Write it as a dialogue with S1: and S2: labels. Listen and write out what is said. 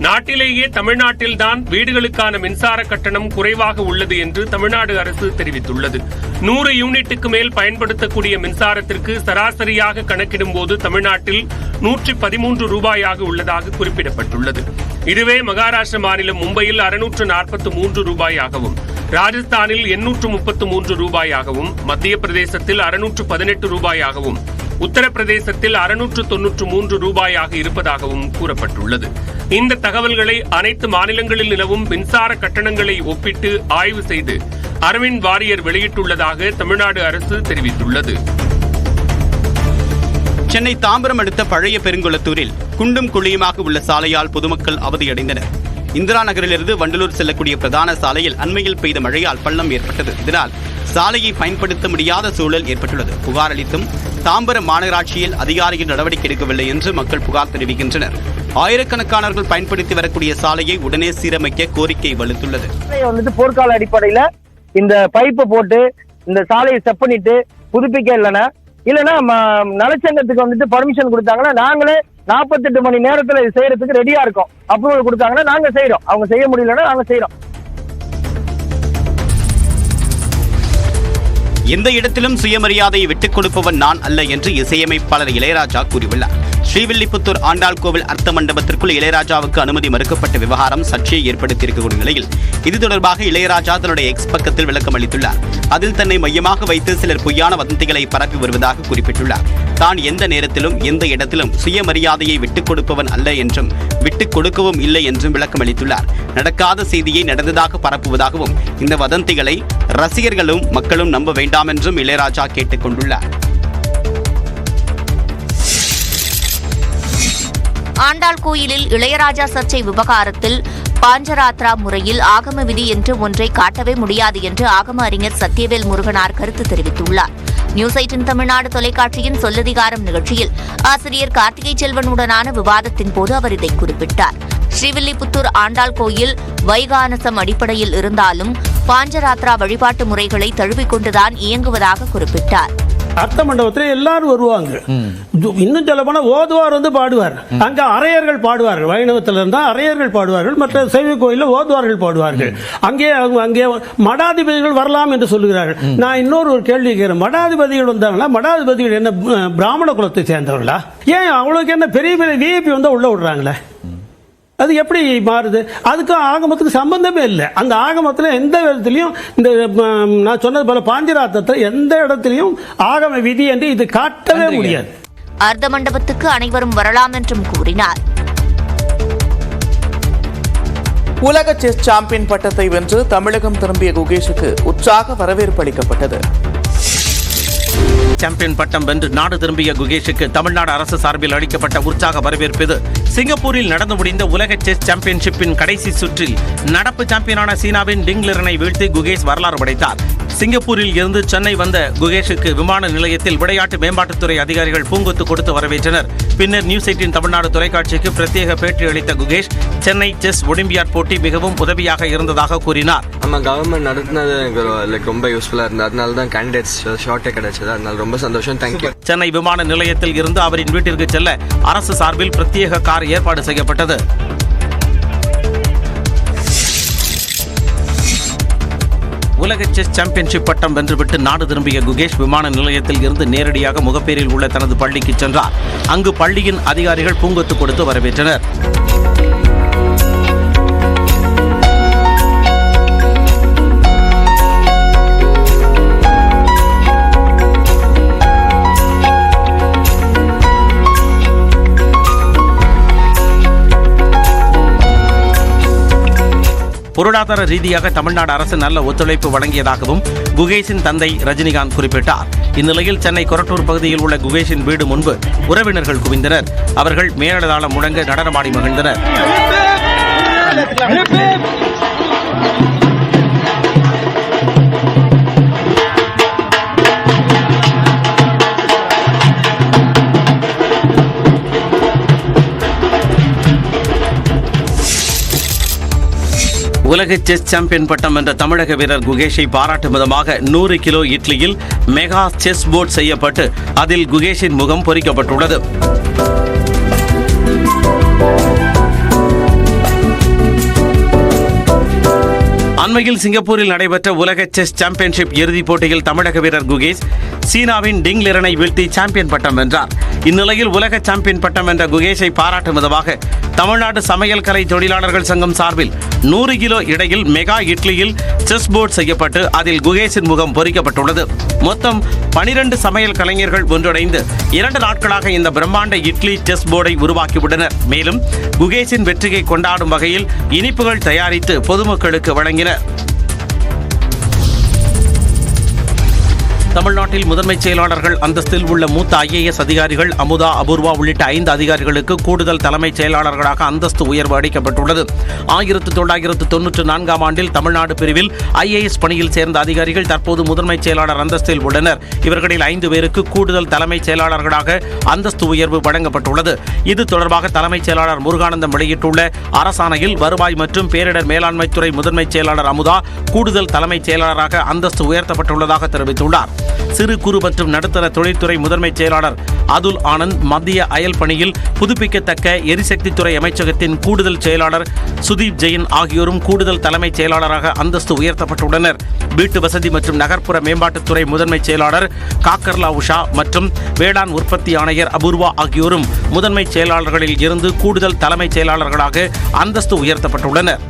S1: நாட்டிலேயே தமிழ்நாட்டில்தான் வீடுகளுக்கான மின்சார கட்டணம் குறைவாக உள்ளது என்று தமிழ்நாடு அரசு தெரிவித்துள்ளது. 100 யூனிட்டுக்கு மேல் பயன்படுத்தக்கூடிய மின்சாரத்திற்கு சராசரியாக கணக்கிடும்போது தமிழ்நாட்டில் 113 ரூபாயாக உள்ளதாக குறிப்பிடப்பட்டுள்ளது. இதுவே மகாராஷ்டிர மாநிலம் மும்பையில் 643 ரூபாயாகவும், ராஜஸ்தானில் 833 ரூபாயாகவும், மத்திய பிரதேசத்தில் 618 ரூபாயாகவும், உத்தரப்பிரதேசத்தில் 693 ரூபாயாக இருப்பதாகவும் கூறப்பட்டுள்ளது. இந்த தகவல்களை அனைத்து மாநிலங்களில் நிலவும் மின்சார கட்டணங்களை ஒப்பிட்டு ஆய்வு செய்து அரவிந்த் வாரியர் வெளியிட்டுள்ளதாக தமிழ்நாடு அரசு தெரிவித்துள்ளது.
S2: சென்னை தாம்பரம் அடுத்த பழைய பெருங்குளத்தூரில் குண்டும் குழியுமாக உள்ள சாலையால் பொதுமக்கள் அவதியடைந்தனர். இந்திரா நகரிலிருந்து வண்டலூர் செல்லக்கூடிய பிரதான சாலையில் அண்மையில் பெய்த மழையால் பள்ளம் ஏற்பட்டது. இதனால் சாலையை பயன்படுத்த முடியாத சூழல் ஏற்பட்டுள்ளது. புகார் அளித்தும் தாம்பரம் மாநகராட்சியில் அதிகாரிகள் நடவடிக்கை எடுக்கவில்லை என்று மக்கள் புகார் தெரிவிக்கின்றனர். ஆயிரக்கணக்கானவர்கள் பயன்படுத்தி வரக்கூடிய சாலையை உடனே சீரமைக்க கோரிக்கை வலுத்துள்ளது.
S3: போர்க்கால அடிப்படையில இந்த பைப்பை போட்டு இந்த சாலையை செப் பண்ணிட்டு புதுப்பிக்க இல்லைன்னா நலச்சங்கத்துக்கு பர்மிஷன் கொடுத்தாங்கன்னா நாங்களே 48 மணி நேரத்துல இது செய்யறதுக்கு ரெடியா இருக்கோம். அப்ரூவல் கொடுத்தாங்கன்னா நாங்க செய்யறோம். அவங்க செய்ய முடியலன்னா நாங்க செய்யறோம்.
S2: எந்த இடத்திலும் சுயமரியாதையை விட்டுக் கொடுப்பவன் நான் அல்ல என்று இசையமைப்பாளர் இளையராஜா கூறியுள்ளார். ஸ்ரீவில்லிபுத்தூர் ஆண்டாள் கோவில் அர்த்த மண்டபத்திற்குள் இளையராஜாவுக்கு அனுமதி மறுக்கப்பட்ட விவகாரம் சர்ச்சையை ஏற்படுத்தியிருக்கக்கூடிய நிலையில் இது தொடர்பாக இளையராஜா தன்னுடைய எக்ஸ் பக்கத்தில் விளக்கம் அளித்துள்ளார். அதில் தன்னை மையமாக வைத்து சிலர் பொய்யான வதந்திகளை பரப்பி வருவதாக குறிப்பிட்டுள்ளார். தான் எந்த நேரத்திலும் எந்த இடத்திலும் சுயமரியாதையை விட்டுக் கொடுப்பவன் அல்ல என்றும் விட்டுக் கொடுக்கவும் இல்லை என்றும் விளக்கம் அளித்துள்ளார். நடக்காத செய்தியை நடந்ததாக பரப்புவதாகவும் இந்த வதந்திகளை ரசிகர்களும் மக்களும் நம்ப வேண்டாம் என்றும் இளையராஜா கேட்டுக் கொண்டுள்ளார்.
S4: ஆண்டாள் கோயிலில் இளையராஜா சர்ச்சை விவகாரத்தில் பாஞ்சராத்ரா முறையில் ஆகம விதி என்று ஒன்றை காட்டவே முடியாது என்று ஆகம அறிஞர் சத்யவேல் முருகனார் கருத்து தெரிவித்துள்ளார். நியூஸ் 18 தமிழ்நாடு தொலைக்காட்சியின் சொல்லதிகாரம் நிகழ்ச்சியில் ஆசிரியர் கார்த்திகை செல்வனுடனான விவாதத்தின் போது அவர் இதை குறிப்பிட்டார். ஸ்ரீவில்லிபுத்தூர் ஆண்டாள் கோயில் வைகானசம் அடிப்படையில் இருந்தாலும் பாஞ்சராத்ரா வழிபாட்டு முறைகளை தழுவிக்கொண்டுதான் இயங்குவதாக குறிப்பிட்டார்.
S5: அர்த்த மண்டபத்தில் எல்லாரும் வருவாங்க. இன்னும் சொல்ல போனா ஓதுவார் பாடுவார். அங்க அரையர்கள் பாடுவார்கள். வைணவத்தில் இருந்தா அரையர்கள் பாடுவார்கள். மற்ற சைவ கோயிலில் ஓதுவார்கள் பாடுவார்கள். அங்கே மடாதிபதிகள் வரலாம் என்று சொல்லுகிறார்கள். நான் இன்னொரு கேள்வி கேட்கிறேன். மடாதிபதிகள் வந்தாங்களா? மடாதிபதிகள் என்ன பிராமண குலத்தை சேர்ந்தவர்களா? ஏன் அவங்களுக்கு என்ன பெரிய பெரிய விஐபி உள்ள விடுறாங்களே? அது எப்படி மாறுது? அதுக்கும் ஆகமத்துக்கு சம்பந்தமே இல்லை. அந்த ஆகமத்தில் எந்த விதத்திலையும் இந்த நான் சொன்னது போல பாஞ்சராத்திரத்தில் எந்த இடத்திலையும் ஆகம விதி என்று இது காட்டவே முடியாது.
S4: அர்த்த மண்டபத்துக்கு அனைவரும் வரலாம் என்றும் கூறினார்.
S6: உலக செஸ் சாம்பியன் பட்டத்தை வென்று தமிழகம் திரும்பிய குகேஷுக்கு உற்சாக வரவேற்பு அளிக்கப்பட்டது.
S7: சாம்பியன் பட்டம் வென்று நாடு திரும்பிய குகேஷுக்கு தமிழ்நாடு அரசு சார்பில் அளிக்கப்பட்ட உற்சாக வரவேற்பு. சிங்கப்பூரில் நடந்து முடிந்த உலக செஸ் சாம்பியன்ஷிப்பின் கடைசி சுற்றில் நடப்பு சாம்பியனான சீனாவின் டிங் லிரனை வீழ்த்தி குகேஷ் வரலாறு படைத்தார். சிங்கப்பூரில் இருந்து சென்னை வந்த குகேஷுக்கு விமான நிலையத்தில் விளையாட்டு மேம்பாட்டுத்துறை அதிகாரிகள் பூங்கொத்து கொடுத்து வரவேற்றனர். பின்னர் நியூஸ் 18 தமிழ்நாடு தொலைக்காட்சிக்கு பிரத்யேக பேட்டி அளித்த குகேஷ் சென்னை செஸ் ஒலிம்பியாட் போட்டி மிகவும் உதவியாக இருந்ததாக கூறினார்.
S8: நம்ம கவர்மெண்ட் நடத்தினது எனக்கு ரொம்ப யூஸ்ஃபுல்லா இருந்தது. அதனால தான் கேண்டிடேட்ஸ் ஷார்ட்டே கிடைச்சது. அதனால ரொம்ப சந்தோஷம். தேங்க்யூ.
S7: சென்னை விமான நிலையத்தில் இருந்து அவரின் வீட்டிற்கு செல்ல அரசு சார்பில் பிரத்யேக கார் ஏற்பாடு செய்யப்பட்டது. உலக செஸ் சாம்பியன்ஷிப் பட்டம் வென்றுவிட்டு நாடு திரும்பிய குகேஷ் விமான நிலையத்தில் இருந்து நேரடியாக முகப்பேரில் உள்ள தனது பள்ளிக்கு சென்றார். அங்கு பள்ளியின் அதிகாரிகள் பூங்கொத்து கொடுத்து வரவேற்றனர். பொருளாதார ரீதியாக தமிழ்நாடு அரசு நல்ல ஒத்துழைப்பு வழங்கியதாகவும் குகேஷின் தந்தை ரஜினிகாந்த் குறிப்பிட்டார். இந்நிலையில் சென்னை கொரட்டூர் பகுதியில் உள்ள குகேஷின் வீடு முன்பு உறவினர்கள் குவிந்தனர். அவர்கள் மேலதாளம் முழங்க நடனமாடி மகிழ்ந்தனர். உலக செஸ் சாம்பியன் பட்டம் வென்ற தமிழக வீரர் குகேஷை பாராட்டும் விதமாக 100 கிலோ இட்லியில் மெகா செஸ் போர்ட் செய்யப்பட்டு அதில் குகேஷின் முகம் பொறிக்கப்பட்டுள்ளது. அண்மையில் சிங்கப்பூரில் நடைபெற்ற உலக செஸ் சாம்பியன்ஷிப் இறுதிப் போட்டியில் தமிழக வீரர் குகேஷ் சீனாவின் டிங் லிரனை வீழ்த்தி சாம்பியன் பட்டம் வென்றார். இந்நிலையில் உலக சாம்பியன் பட்டம் வென்ற குகேஷை பாராட்டும் விதமாக தமிழ்நாடு சமையல் கலை தொழிலாளர்கள் சங்கம் சார்பில் 100 கிலோ இடையில் மெகா இட்லியில் செஸ் போர்ட் செய்யப்பட்டு அதில் குகேஷின் முகம் பொறிக்கப்பட்டுள்ளது. மொத்தம் 12 சமையல் கலைஞர்கள் ஒன்றிணைந்து 2 நாட்களாக இந்த பிரம்மாண்ட இட்லி செஸ் போர்டை உருவாக்கிவிட்டனர். மேலும் குகேஷின் வெற்றியை கொண்டாடும் வகையில் இனிப்புகள் தயாரித்து பொதுமக்களுக்கு வழங்கினர். தமிழ்நாட்டில் முதன்மைச் செயலாளர்கள் அந்தஸ்தில் உள்ள மூத்த IAS அதிகாரிகள் அமுதா, அபூர்வா உள்ளிட்ட 5 அதிகாரிகளுக்கு கூடுதல் தலைமைச் செயலாளர்களாக அந்தஸ்து உயர்வு அளிக்கப்பட்டுள்ளது. 1994ஆம் ஆண்டில் தமிழ்நாடு பிரிவில் IAS பணியில் சேர்ந்த அதிகாரிகள் தற்போது முதன்மைச் செயலாளர் அந்தஸ்தில் உள்ளனர். இவர்களில் 5 பேருக்கு கூடுதல் தலைமைச் செயலாளர்களாக அந்தஸ்து உயர்வு வழங்கப்பட்டுள்ளது. இது தொடர்பாக தலைமைச் செயலாளர் முருகானந்தம் வெளியிட்டுள்ள அரசாணையில் வருவாய் மற்றும் பேரிடர் மேலாண்மைத்துறை முதன்மைச் செயலாளர் அமுதா கூடுதல் தலைமைச் செயலாளராக அந்தஸ்து உயர்த்தப்பட்டுள்ளதாக தெரிவித்துள்ளார். சிறு குறு மற்றும் நடுத்தர தொழில்துறை முதன்மைச் செயலாளர் அதுல் ஆனந்த், மத்திய அயல் பணியில் புதுப்பிக்கத்தக்க எரிசக்தித்துறை அமைச்சகத்தின் கூடுதல் செயலாளர் சுதீப் ஜெயின் ஆகியோரும் கூடுதல் தலைமைச் செயலாளராக அந்தஸ்து உயர்த்தப்பட்டுள்ளனர். வீட்டு வசதி மற்றும் நகர்ப்புற மேம்பாட்டுத்துறை முதன்மைச் செயலாளர் காக்கர்லா உஷா மற்றும் வேளாண் உற்பத்தி ஆணையர் அபூர்வா ஆகியோரும் முதன்மைச் செயலாளர்களில் இருந்து கூடுதல் தலைமைச் செயலாளர்களாக அந்தஸ்து உயர்த்தப்பட்டுள்ளனர்.